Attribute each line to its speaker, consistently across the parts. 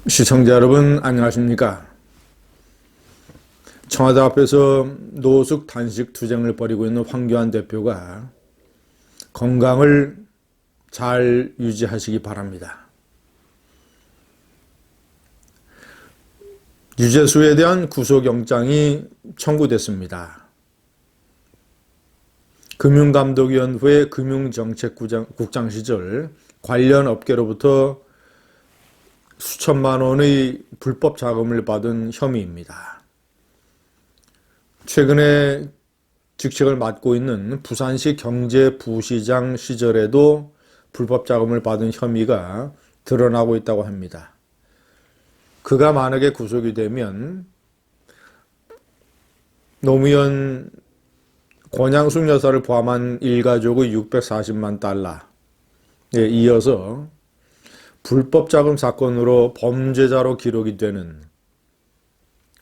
Speaker 1: 시청자 여러분 안녕하십니까? 청와대 앞에서 노숙 단식 투쟁을 벌이고 있는 황교안 대표가 건강을 잘 유지하시기 바랍니다. 유재수에 대한 구속영장이 청구됐습니다. 금융감독위원회 금융정책국장 시절 관련 업계로부터 수천만 원의 불법 자금을 받은 혐의입니다. 최근에 직책을 맡고 있는 부산시 경제부시장 시절에도 불법 자금을 받은 혐의가 드러나고 있다고 합니다. 그가 만약에 구속이 되면 노무현 권양숙 여사를 포함한 일가족의 640만 달러에 이어서 불법 자금 사건으로 범죄자로 기록이 되는,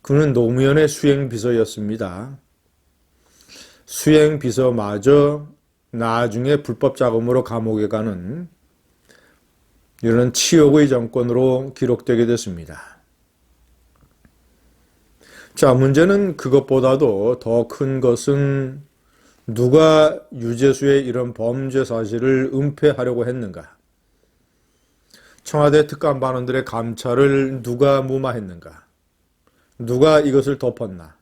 Speaker 1: 그는 노무현의 수행비서였습니다. 수행비서마저 나중에 불법 자금으로 감옥에 가는 이런 치욕의 정권으로 기록되게 됐습니다. 자, 문제는 그것보다도 더 큰 것은 누가 유재수의 이런 범죄 사실을 은폐하려고 했는가? 청와대 특감반원들의 감찰을 누가 무마했는가? 누가 이것을 덮었나?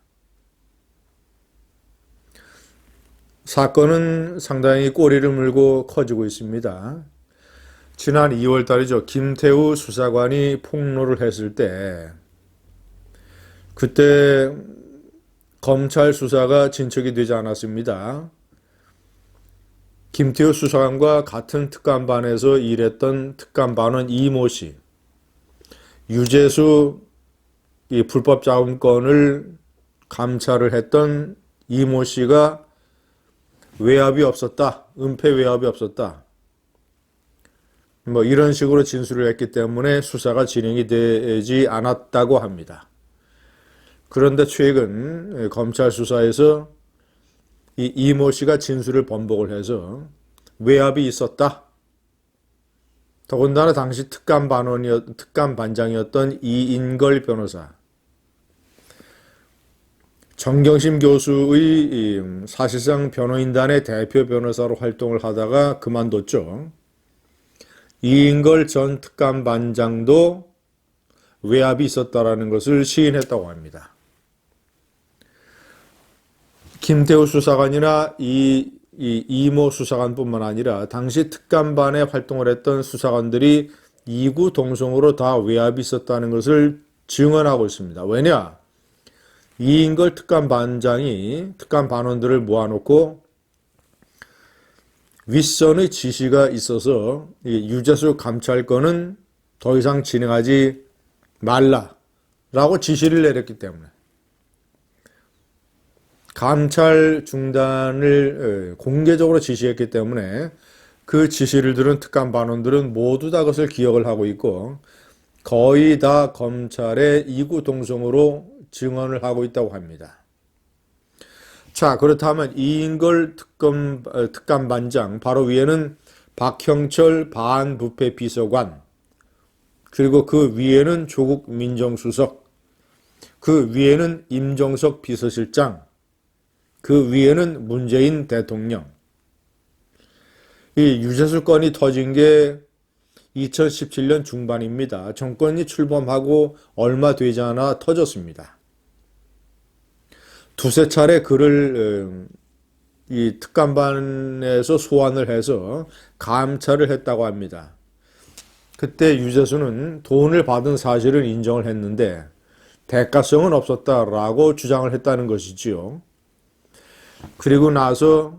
Speaker 1: 사건은 상당히 꼬리를 물고 커지고 있습니다. 지난 2월 달이죠. 김태우 수사관이 폭로를 했을 때, 그때 검찰 수사가 진척이 되지 않았습니다. 김태우 수사관과 같은 특감반에서 일했던 특감반원 이모 씨, 유재수 이 불법 자금 건을 감찰을 했던 이모 씨가 외압이 없었다, 은폐 외압이 없었다, 이런 식으로 진술을 했기 때문에 수사가 진행이 되지 않았다고 합니다. 그런데 최근 검찰 수사에서 이 이모 씨가 진술을 번복을 해서 외압이 있었다. 더군다나 당시 특감반장이었던 이인걸 변호사, 정경심 교수의 사실상 변호인단의 대표 변호사로 활동을 하다가 그만뒀죠. 이인걸 전 특감반장도 외압이 있었다라는 것을 시인했다고 합니다. 김태우 수사관이나 이모 수사관뿐만 아니라 당시 특감반에 활동을 했던 수사관들이 이구동성으로 다 외압이 있었다는 것을 증언하고 있습니다. 왜냐? 이인걸 특감반장이 특감반원들을 모아놓고 윗선의 지시가 있어서 유재수 감찰건은 더 이상 진행하지 말라라고 지시를 내렸기 때문에, 감찰 중단을 공개적으로 지시했기 때문에 그 지시를 들은 특감반원들은 모두 다 그것을 기억을 하고 있고 거의 다 검찰의 이구동성으로 증언을 하고 있다고 합니다. 자, 그렇다면 이인걸 특감반장 바로 위에는 박형철 반부패 비서관, 그리고 그 위에는 조국 민정수석, 그 위에는 임종석 비서실장, 그 위에는 문재인 대통령. 이 유재수 건이 터진 게 2017년 중반입니다. 정권이 출범하고 얼마 되지 않아 터졌습니다. 두세 차례 그를 이 특감반에서 소환을 해서 감찰을 했다고 합니다. 그때 유재수는 돈을 받은 사실을 인정을 했는데 대가성은 없었다라고 주장을 했다는 것이지요. 그리고 나서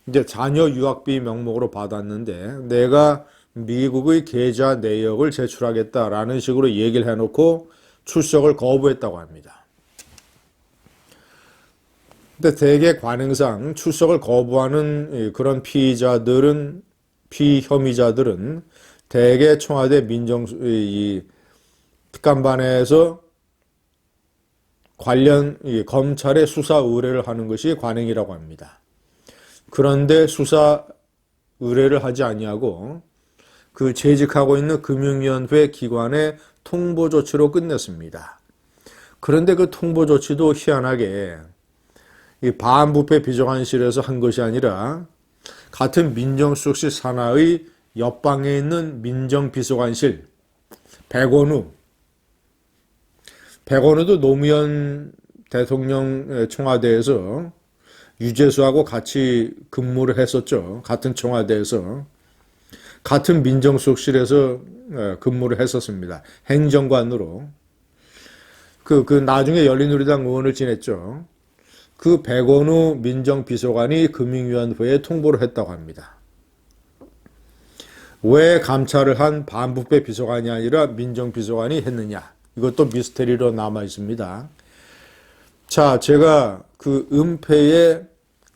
Speaker 1: 이제 자녀 유학비 명목으로 받았는데 내가 미국의 계좌 내역을 제출하겠다라는 식으로 얘기를 해놓고 출석을 거부했다고 합니다. 근데 대개 관행상 출석을 거부하는 그런 피혐의자들은 대개 청와대 특감반에서 관련 검찰에 수사 의뢰를 하는 것이 관행이라고 합니다. 그런데 수사 의뢰를 하지 아니하고 재직하고 있는 금융위원회 기관의 통보 조치로 끝냈습니다. 그런데 그 통보 조치도 희한하게 이 반부패 비서관실에서 한 것이 아니라 같은 민정수석실 산하의 옆방에 있는 민정비서관실 백원우도 노무현 대통령 청와대에서 유재수하고 같이 근무를 했었죠. 같은 청와대에서 같은 민정수석실에서 근무를 했었습니다. 행정관으로. 나중에 열린우리당 의원을 지냈죠. 그 백원우 민정비서관이 금융위원회에 통보를 했다고 합니다. 왜 감찰을 한 반부패 비서관이 아니라 민정비서관이 했느냐? 이것도 미스테리로 남아 있습니다. 자, 제가 그 은폐에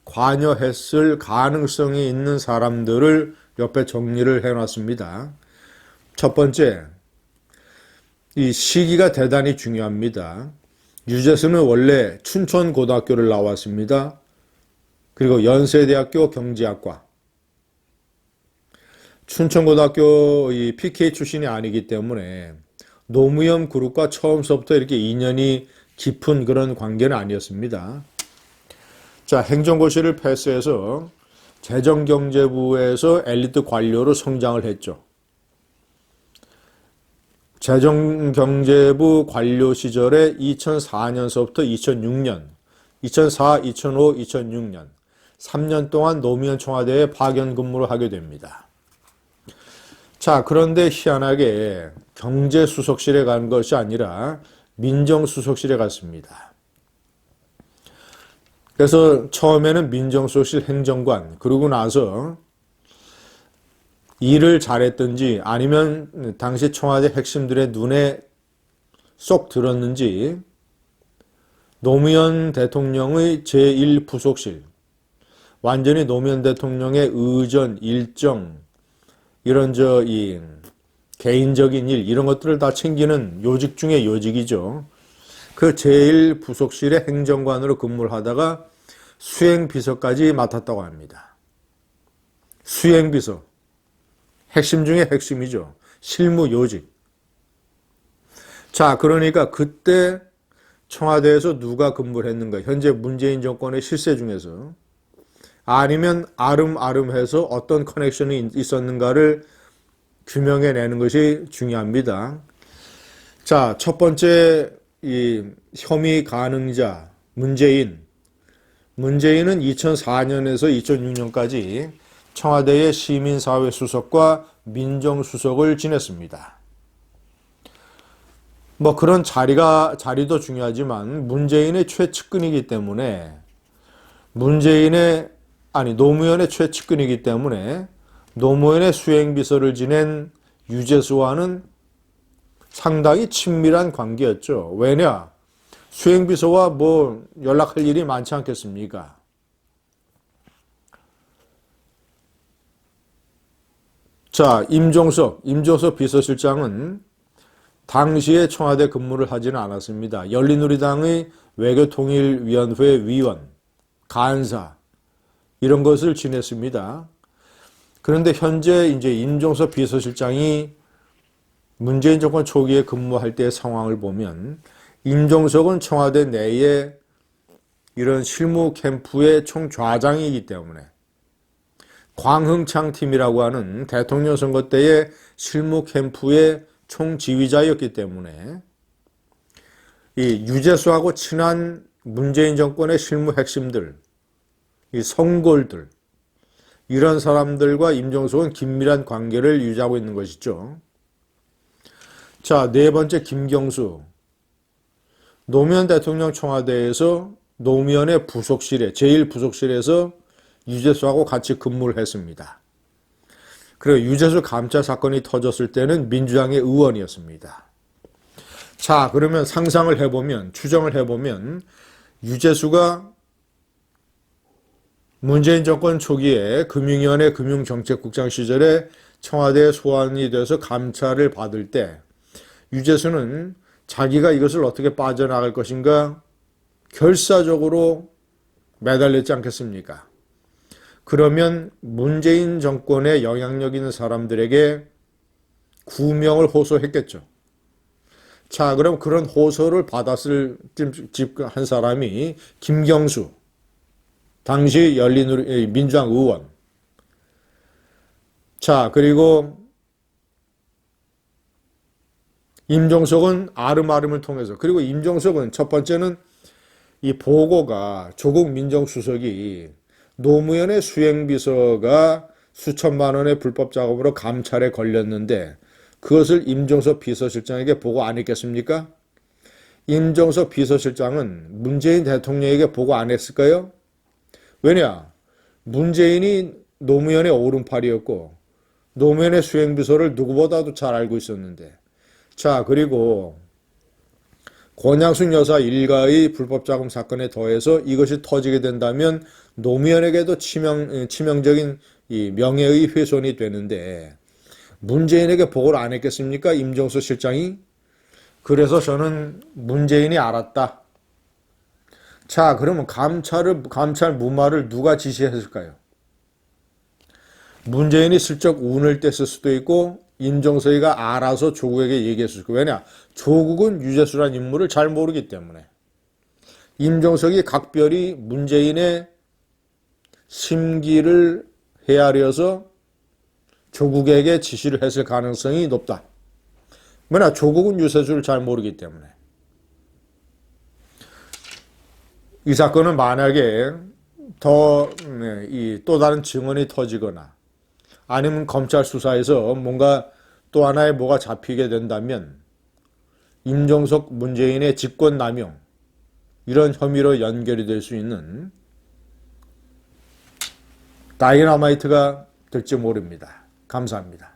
Speaker 1: 관여했을 가능성이 있는 사람들을 옆에 정리를 해놨습니다. 첫 번째, 이 시기가 대단히 중요합니다. 유재수는 원래 춘천고등학교를 나왔습니다. 그리고 연세대학교 경제학과. 춘천고등학교 이 PK 출신이 아니기 때문에 노무현 그룹과 처음서부터 이렇게 인연이 깊은 그런 관계는 아니었습니다. 자, 행정고시를 패스해서 재정경제부에서 엘리트 관료로 성장을 했죠. 재정경제부 관료 시절에 2004년서부터 2006년, 2004, 2005, 2006년 3년 동안 노무현 청와대에 파견 근무를 하게 됩니다. 자, 그런데 희한하게 경제수석실에 간 것이 아니라 민정수석실에 갔습니다. 그래서 처음에는 민정수석실 행정관, 그러고 나서 일을 잘했든지 아니면 당시 청와대 핵심들의 눈에 쏙 들었는지 노무현 대통령의 제1부속실, 완전히 노무현 대통령의 의전, 일정, 이런 이 개인적인 일, 이런 것들을 다 챙기는 요직 중에 요직이죠. 그 제1부속실의 행정관으로 근무를 하다가 수행비서까지 맡았다고 합니다. 수행비서. 핵심 중에 핵심이죠. 실무 요직. 자, 그러니까 그때 청와대에서 누가 근무를 했는가? 현재 문재인 정권의 실세 중에서. 아니면 아름아름해서 어떤 커넥션이 있었는가를 규명해내는 것이 중요합니다. 자, 첫 번째 이 혐의 가능자 문재인은 2004년에서 2006년까지 청와대의 시민사회 수석과 민정수석을 지냈습니다. 뭐 그런 자리도 중요하지만 문재인의 최측근이기 때문에 노무현의 최측근이기 때문에 노무현의 수행비서를 지낸 유재수와는 상당히 친밀한 관계였죠. 왜냐? 수행비서와 뭐 연락할 일이 많지 않겠습니까? 자, 임종석 비서실장은 당시에 청와대 근무를 하지는 않았습니다. 열린우리당의 외교통일위원회 위원, 간사, 이런 것을 지냈습니다. 그런데 현재 이제 임종석 비서실장이 문재인 정권 초기에 근무할 때의 상황을 보면 임종석은 청와대 내에 이런 실무 캠프의 총좌장이기 때문에 광흥창 팀이라고 하는 대통령 선거 때의 실무 캠프의 총지휘자였기 때문에 이 유재수하고 친한 문재인 정권의 실무 핵심들, 이 성골들, 이런 사람들과 임종석은 긴밀한 관계를 유지하고 있는 것이죠. 자, 네 번째 김경수. 노무현 대통령 청와대에서 노무현의 부속실에, 제1부속실에서 유재수하고 같이 근무를 했습니다. 그리고 유재수 감찰 사건이 터졌을 때는 민주당의 의원이었습니다. 자, 그러면 상상을 해보면, 추정을 해보면 유재수가 문재인 정권 초기에 금융위원회 금융정책국장 시절에 청와대에 소환이 돼서 감찰을 받을 때 유재수는 자기가 이것을 어떻게 빠져나갈 것인가 결사적으로 매달렸지 않겠습니까? 그러면 문재인 정권에 영향력 있는 사람들에게 구명을 호소했겠죠. 자, 그럼 그런 호소를 받았을 한 사람이 김경수, 당시 민주당 의원. 자, 그리고 임종석은 아름아름을 통해서, 그리고 임종석은 첫 번째는 이 보고가 조국 민정수석이 노무현의 수행비서가 수천만 원의 불법 작업으로 감찰에 걸렸는데 그것을 임종석 비서실장에게 보고 안 했겠습니까? 임종석 비서실장은 문재인 대통령에게 보고 안 했을까요? 왜냐? 문재인이 노무현의 오른팔이었고 노무현의 수행비서를 누구보다도 잘 알고 있었는데, 자, 그리고 권양숙 여사 일가의 불법 자금 사건에 더해서 이것이 터지게 된다면 노무현에게도 치명적인 이 명예의 훼손이 되는데 문재인에게 보고를 안 했겠습니까? 임종석 실장이. 그래서 저는 문재인이 알았다. 자, 그러면 감찰 무마를 누가 지시했을까요? 문재인이 슬쩍 운을 뗐을 수도 있고 임종석이가 알아서 조국에게 얘기했을 거예요. 왜냐? 조국은 유재수란 인물을 잘 모르기 때문에. 임종석이 각별히 문재인의 심기를 헤아려서 조국에게 지시를 했을 가능성이 높다. 왜냐? 조국은 유재수를 잘 모르기 때문에. 이 사건은 만약에 또 다른 증언이 터지거나 아니면 검찰 수사에서 뭔가 또 하나의 뭐가 잡히게 된다면 임종석 문재인의 직권남용 이런 혐의로 연결이 될 수 있는 다이너마이트가 될지 모릅니다. 감사합니다.